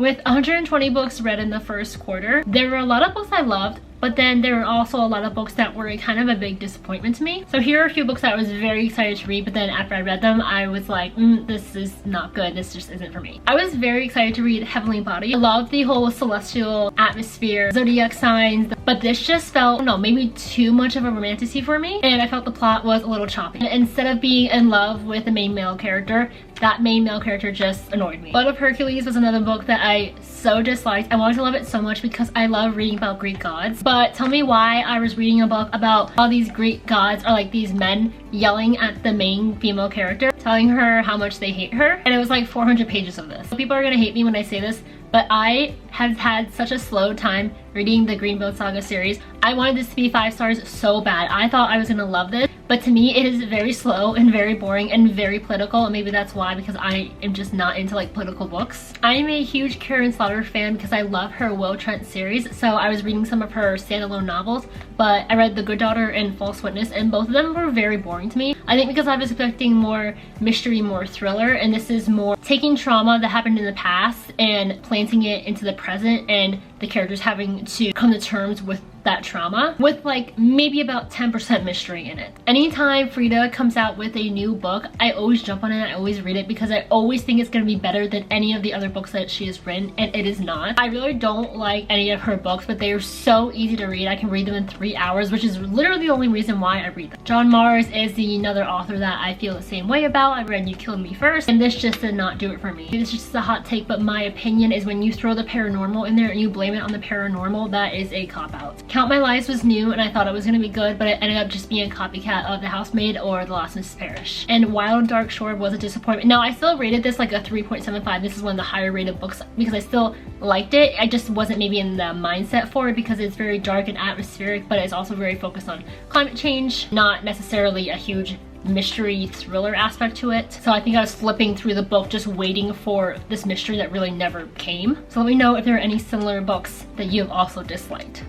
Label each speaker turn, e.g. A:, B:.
A: With 120 books read in the first quarter, there were a lot of books I loved, but then there were also a lot of books that were kind of a big disappointment to me. So here are a few books that I was very excited to read, but then after I read them, I was like, this is not good. This just isn't for me. I was very excited to read Heavenly Body. I loved the whole celestial atmosphere, zodiac signs, but this just felt, I don't know, maybe too much of a romantasy for me, and I felt the plot was a little choppy. And instead of being in love with the main male character, that main male character just annoyed me. Blood of Hercules was another book that I so disliked. I wanted to love it so much because I love reading about Greek gods, but tell me why I was reading a book about all these Greek gods are like these men yelling at the main female character, telling her how much they hate her, and it was like 400 pages of this. People are gonna hate me when I say this, but I have had such a slow time reading the Greenboat Saga series. I wanted this to be 5 stars so bad. I thought I was gonna love this, but to me it is very slow and very boring and very political, and maybe that's why, because I am just not into like political books. I am a huge Karen Slaughter fan because I love her Will Trent series, so I was reading some of her standalone novels, but I read The Good Daughter and False Witness, and both of them were very boring to me. I think because I was expecting more mystery, more thriller, and this is more taking trauma that happened in the past and planting it into the present, and the characters having to come to terms with that trauma with like maybe about 10% mystery in it. Anytime Frida comes out with a new book, I always jump on it, I always read it because I always think it's gonna be better than any of the other books that she has written, and it is not. I really don't like any of her books, but they are so easy to read. I can read them in 3 hours, which is literally the only reason why I read them. John Mars is another author that I feel the same way about. I read You Killed Me First, and this just did not do it for me. It's just a hot take, but my opinion is when you throw the paranormal in there and you blame it on the paranormal, that is a cop-out. Count My Lies was new and I thought it was gonna be good, but it ended up just being a copycat of The Housemaid or The Last Mrs. Parrish. And Wild Dark Shore was a disappointment. Now I still rated this like a 3.75. This is one of the higher rated books because I still liked it. I just wasn't maybe in the mindset for it because it's very dark and atmospheric, but it's also very focused on climate change, not necessarily a huge mystery thriller aspect to it. So I think I was flipping through the book just waiting for this mystery that really never came. So let me know if there are any similar books that you have also disliked.